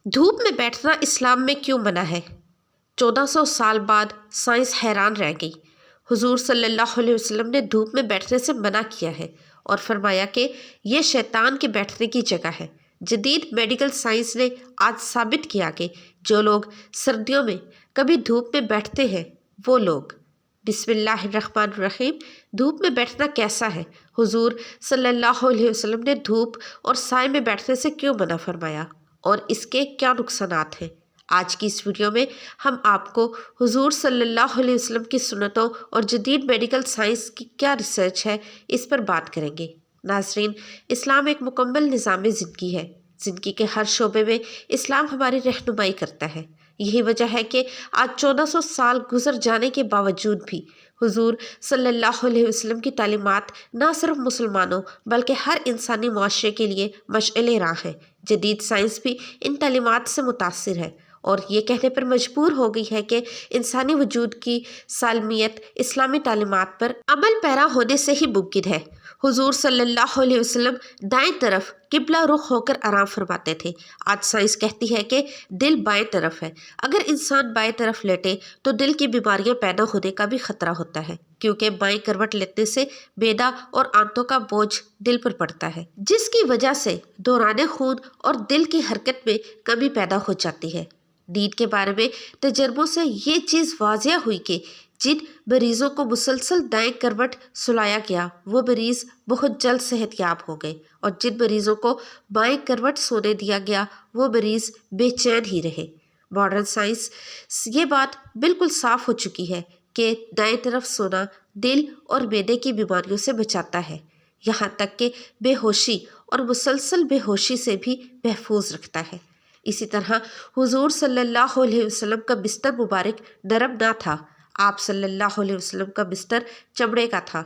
धूप में बैठना इस्लाम में क्यों मना है? 1400 साल बाद साइंस हैरान रह गई। हुजूर सल्लल्लाहु अलैहि वसल्लम ने धूप में बैठने से मना किया है और फरमाया कि यह शैतान के बैठने की जगह है। जदीद मेडिकल साइंस ने आज साबित किया कि जो लोग सर्दियों में कभी धूप में बैठते हैं वो लोग बिस्मिल्लाहिर्रहमानिर्रहीम। धूप में बैठना कैसा है? हुजूर सल्लल्लाहु अलैहि वसल्लम ने धूप और साए में बैठने से क्यों मना फरमाया और इसके क्या नुकसानात हैं? आज की इस वीडियो में हम आपको हुजूर सल्लल्लाहु अलैहि वसल्लम की सुन्नतों और जदीद मेडिकल साइंस की क्या रिसर्च है इस पर बात करेंगे। नाज़रीन, इस्लाम एक मुकम्मल निज़ाम ज़िंदगी है। ज़िंदगी के हर शोबे में इस्लाम हमारी रहनुमाई करता है। यही वजह है कि आज 1400 साल गुजर जाने के बावजूद भी हुजूर सल्लल्लाहु अलैहि वसल्लम की तालीमात न सिर्फ मुसलमानों बल्कि हर इंसानी मुआशरे के लिए मशअले राह है। जदीद साइंस भी इन तालीमात से मुतासिर है और ये कहने पर मजबूर हो गई है कि इंसानी वजूद की सालमियत इस्लामी तालीमात पर अमल पैरा होने से ही मुमकिन है। हुजूर सल्लल्लाहु अलैहि वसल्लम दाएं तरफ किबला रुख होकर आराम फरमाते थे। आज साइंस कहती है कि दिल बाएं तरफ है। अगर इंसान बाएं तरफ लेटे तो दिल की बीमारियां पैदा होने का भी खतरा होता है, क्योंकि बाएं करवट लेने से बेदा और आंतों का बोझ दिल पर पड़ता है, जिसकी वजह से दौरान खून और दिल की हरकत में कमी पैदा हो जाती है। नींद के बारे में तजर्बों से ये चीज़ वाजिया हुई कि जिन मरीजों को मुसलसल दाएं करवट सुलाया गया वो मरीज बहुत जल्द सेहतयाब हो गए और जिन मरीजों को बाएं करवट सोने दिया गया वो मरीज बेचैन ही रहे। मॉडर्न साइंस ये बात बिल्कुल साफ हो चुकी है कि दाएं तरफ सोना दिल और मैदे की बीमारियों से बचाता है, यहाँ तक कि बेहोशी और मुसलसल बेहोशी से भी महफूज रखता है। इसी तरह हुजूर सल्लल्लाहु अलैहि वसल्लम का बिस्तर मुबारक नरम ना था। आप सल्लल्लाहु अलैहि वसल्लम का बिस्तर चमड़े का था।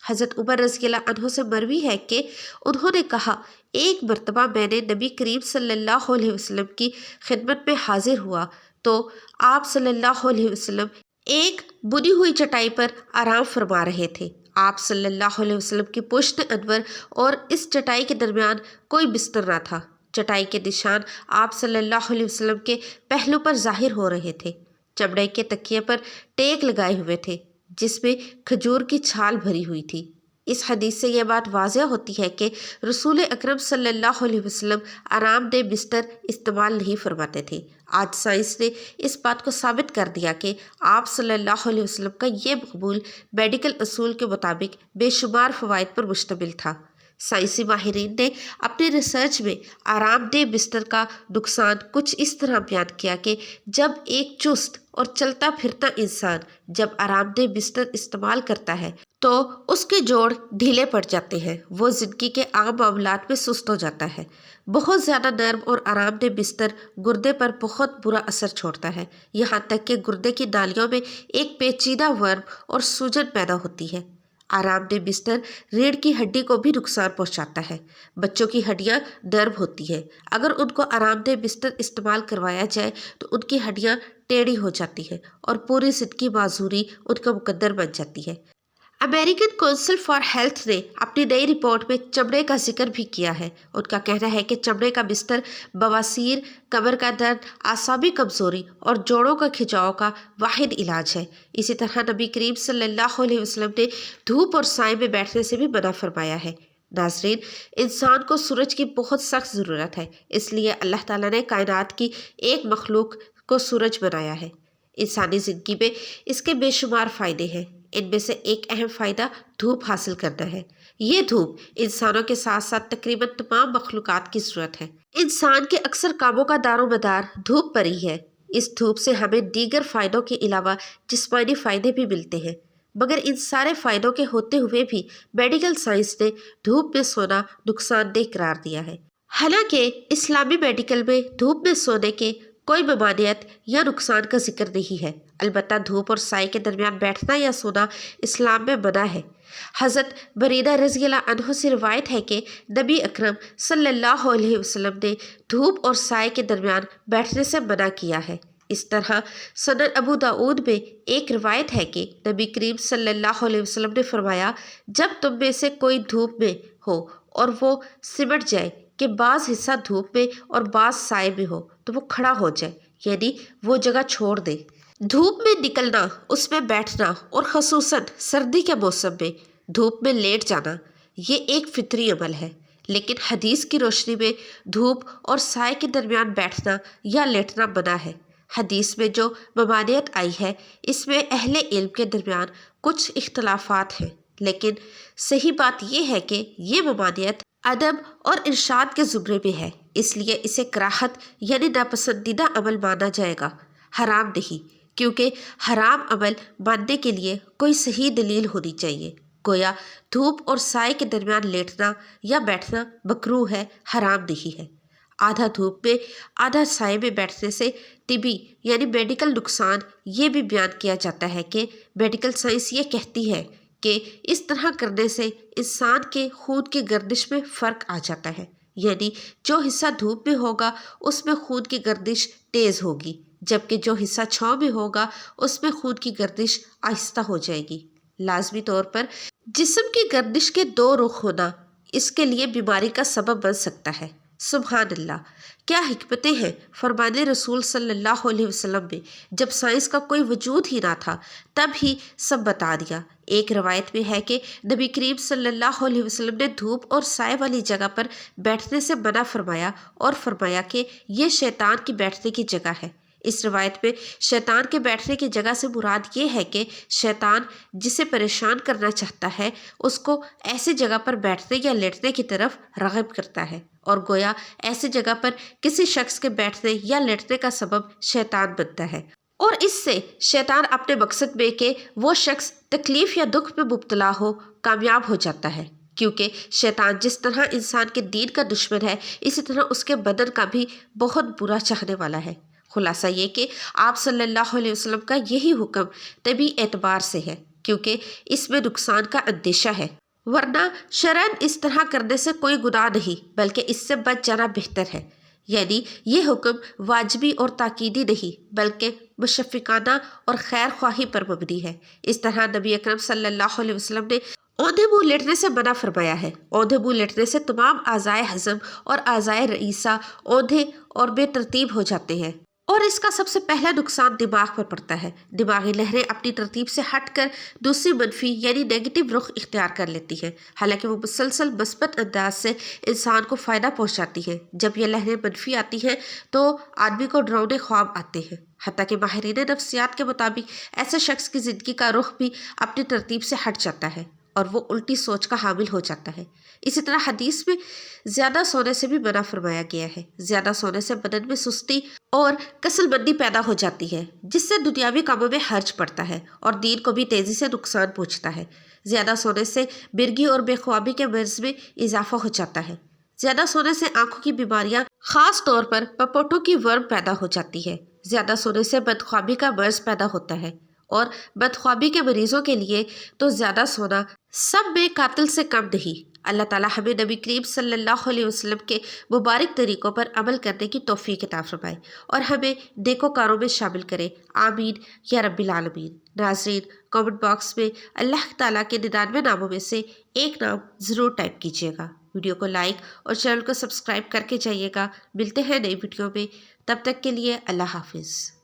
हज़रत उमर रज़ियल्लाहु अन्हु से मरवी है कि उन्होंने कहा, एक मरतबा मैंने नबी करीम सल्लल्लाहु अलैहि वसल्लम की खिदमत में हाजिर हुआ तो आप सल्लल्लाहु अलैहि वसल्लम एक बुनी हुई चटाई पर आराम फरमा रहे थे। आप सल्लल्लाहु अलैहि वसल्लम की पुश्त अनवर और इस चटाई के दरमियान कोई बिस्तर ना था। चटाई के निशान आप सल्लल्लाहु अलैहि वसल्लम के पहलू पर जाहिर हो रहे थे। चमड़े के तकिए पर टेक लगाए हुए थे जिसमें खजूर की छाल भरी हुई थी। इस हदीस से यह बात वाज़िह होती है कि रसूल अकरम सल्लल्लाहु अलैहि वसल्लम आरामदेह बिस्तर इस्तेमाल नहीं फरमाते थे। आज साइंस ने इस बात को साबित कर दिया कि आप सल्लल्लाहु अलैहि वसल्लम का ये मकबूल मेडिकल असूल के मुताबिक बेशुमार फ़वाइद पर मुश्तमिल था। साइंसी माहिरीन ने अपनी रिसर्च में आरामदेह बिस्तर का नुकसान कुछ इस तरह बयान किया कि जब एक चुस्त और चलता फिरता इंसान जब आरामदेह बिस्तर इस्तेमाल करता है तो उसके जोड़ ढीले पड़ जाते हैं, वो ज़िंदगी के आम मामलात में सुस्त हो जाता है। बहुत ज़्यादा नर्म और आरामदेह बिस्तर गुर्दे पर बहुत बुरा असर छोड़ता है, यहाँ तक कि गुर्दे की नालियों में एक पेचीदा वर्म और सूजन पैदा होती है। आरामदेह बिस्तर रीढ़ की हड्डी को भी नुकसान पहुंचाता है। बच्चों की हड्डियां नर्म होती है, अगर उनको आरामदेह बिस्तर इस्तेमाल करवाया जाए तो उनकी हड्डियां टेढ़ी हो जाती है और पूरी ज़िंदगी माजूरी उनका मुकद्दर बन जाती है। अमेरिकन काउंसिल फॉर हेल्थ ने अपनी नई रिपोर्ट में चमड़े का जिक्र भी किया है। उनका कहना है कि चमड़े का बिस्तर बवासीर, कमर का दर्द, आसाबी कमज़ोरी और जोड़ों का खिंचाव का वाहिद इलाज है। इसी तरह नबी करीम सल्लल्लाहु अलैहि वसल्लम ने धूप और साए में बैठने से भी मना फरमाया है। नाज़रीन, इंसान को सूरज की बहुत सख्त ज़रूरत है, इसलिए अल्लाह ताला ने कायनात की एक मखलूक को सूरज बनाया है। इंसानी ज़िंदगी में इसके बेशुमार फ़ायदे हैं। इनमें से एक अहम फ़ायदा धूप हासिल करना है। ये धूप इंसानों के साथ साथ तकरीबन तमाम मखलूक़ात की ज़रूरत है। इंसान के अक्सर कामों का दारोमदार धूप पर ही है। इस धूप से हमें दीगर फ़ायदों के अलावा जिस्मानी फ़ायदे भी मिलते हैं, मगर इन सारे फ़ायदों के होते हुए भी मेडिकल साइंस ने धूप में सोना नुकसानदेह करार दिया है। हालांकि इस्लामी मेडिकल में धूप में सोने के कोई ममानियत या नुकसान का जिक्र नहीं है, अलबत्ता धूप और साए के दरमियान बैठना या सोना इस्लाम में मना है। हज़रत बरीदा रज़ियल्लाहु अन्हु से रिवायत है कि नबी अकरम सल्लल्लाहु अलैहि वसल्लम ने धूप और साए के दरमियान बैठने से मना किया है। इस तरह सनद अबू दाऊद में एक रिवायत है कि नबी करीम सल्लल्लाहु अलैहि वसल्लम ने फरमाया, जब तुम में से कोई धूप में हो और वो सिमट जाए کہ بعض حصہ دھوپ میں اور بعض سائے میں ہو تو وہ کھڑا ہو جائے، یعنی وہ جگہ چھوڑ دے۔ دھوپ میں نکلنا، اس میں بیٹھنا اور خصوصاً سردی کے موسم میں دھوپ میں لیٹ جانا، یہ ایک فطری عمل ہے، لیکن حدیث کی روشنی میں دھوپ اور سائے کے درمیان بیٹھنا یا لیٹنا منع ہے۔ حدیث میں جو ممانعت آئی ہے اس میں اہل علم کے درمیان کچھ اختلافات ہیں، لیکن صحیح بات یہ ہے کہ یہ ممانعت ادب اور ارشاد کے زمرے میں ہے، اس لیے اسے کراہت یعنی ناپسندیدہ عمل مانا جائے گا، حرام نہیں، کیونکہ حرام عمل ماننے کے لیے کوئی صحیح دلیل ہونی چاہیے۔ گویا دھوپ اور سائے کے درمیان لیٹنا یا بیٹھنا مکروہ ہے، حرام نہیں ہے۔ آدھا دھوپ میں آدھا سائے میں بیٹھنے سے طبی یعنی میڈیکل نقصان یہ بھی بیان کیا جاتا ہے کہ میڈیکل سائنس یہ کہتی ہے کہ اس طرح کرنے سے انسان کے خون کی گردش میں فرق آ جاتا ہے، یعنی جو حصہ دھوپ میں ہوگا اس میں خون کی گردش تیز ہوگی، جبکہ جو حصہ چھاؤں میں ہوگا اس میں خون کی گردش آہستہ ہو جائے گی۔ لازمی طور پر جسم کی گردش کے دو رخ ہونا اس کے لیے بیماری کا سبب بن سکتا ہے۔ سبحان اللہ، کیا حکمتیں ہیں فرمان رسول صلی اللہ علیہ وسلم میں، جب سائنس کا کوئی وجود ہی نہ تھا تب ہی سب بتا دیا۔ ایک روایت میں ہے کہ نبی کریم صلی اللہ علیہ وسلم نے دھوپ اور سائے والی جگہ پر بیٹھنے سے منع فرمایا اور فرمایا کہ یہ شیطان کی بیٹھنے کی جگہ ہے۔ اس روایت میں شیطان کے بیٹھنے کی جگہ سے مراد یہ ہے کہ شیطان جسے پریشان کرنا چاہتا ہے اس کو ایسی جگہ پر بیٹھنے یا لیٹنے کی طرف راغب کرتا ہے، اور گویا ایسی جگہ پر کسی شخص کے بیٹھنے یا لیٹنے کا سبب شیطان بنتا ہے، اور اس سے شیطان اپنے مقصد میں کہ وہ شخص تکلیف یا دکھ میں مبتلا ہو کامیاب ہو جاتا ہے، کیونکہ شیطان جس طرح انسان کے دین کا دشمن ہے اسی طرح اس کے بدن کا بھی بہت برا چاہنے والا ہے۔ خلاصہ یہ کہ آپ صلی اللہ علیہ وسلم کا یہی حکم طبی اعتبار سے ہے، کیونکہ اس میں نقصان کا اندیشہ ہے، ورنہ شرعاً اس طرح کرنے سے کوئی گناہ نہیں بلکہ اس سے بچ جانا بہتر ہے۔ یعنی یہ حکم واجبی اور تاکیدی نہیں بلکہ مشفقانہ اور خیر خواہی پر مبنی ہے۔ اس طرح نبی اکرم صلی اللہ علیہ وسلم نے اوندھے منہ لیٹنے سے منع فرمایا ہے۔ اوندھے منہ لیٹنے سے تمام اعضائے ہضم اور اعضائے رئیسہ اوندھے اور بے ترتیب ہو جاتے ہیں، اور اس کا سب سے پہلا نقصان دماغ پر پڑتا ہے۔ دماغی لہریں اپنی ترتیب سے ہٹ کر دوسری منفی یعنی نیگیٹو رخ اختیار کر لیتی ہیں، حالانکہ وہ مسلسل مثبت انداز سے انسان کو فائدہ پہنچاتی ہیں۔ جب یہ لہریں منفی آتی ہیں تو آدمی کو ڈراؤنے خواب آتے ہیں، حتیٰ کہ ماہرین نفسیات کے مطابق ایسے شخص کی زندگی کا رخ بھی اپنی ترتیب سے ہٹ جاتا ہے اور وہ الٹی سوچ کا حامل ہو جاتا ہے۔ اسی طرح حدیث میں زیادہ سونے سے بھی منع فرمایا گیا ہے۔ زیادہ سونے سے بدن میں سستی اور کسل مندی پیدا ہو جاتی ہے، جس سے دنیاوی کاموں میں حرج پڑتا ہے اور دین کو بھی تیزی سے نقصان پہنچتا ہے۔ زیادہ سونے سے مرگی اور بے خوابی کے مرض میں اضافہ ہو جاتا ہے۔ زیادہ سونے سے آنکھوں کی بیماریاں، خاص طور پر پپوٹوں کی ورم پیدا ہو جاتی ہے۔ زیادہ سونے سے بدخوابی کا مرض پیدا ہوتا ہے، اور بدخوابی کے مریضوں کے لیے تو زیادہ سونا سب میں قاتل سے کم نہیں۔ اللہ تعالیٰ ہمیں نبی کریم صلی اللہ علیہ وسلم کے مبارک طریقوں پر عمل کرنے کی توفیق عطا فرمائے اور ہمیں نیکوکاروں میں شامل کرے، آمین یا رب العالمین۔ ناظرین، کامنٹ باکس میں اللہ تعالیٰ کے 99 ناموں میں سے ایک نام ضرور ٹائپ کیجیے گا۔ ویڈیو کو لائک اور چینل کو سبسکرائب کر کے جائیے گا۔ ملتے ہیں نئی ویڈیو میں، تب تک کے لیے اللہ حافظ۔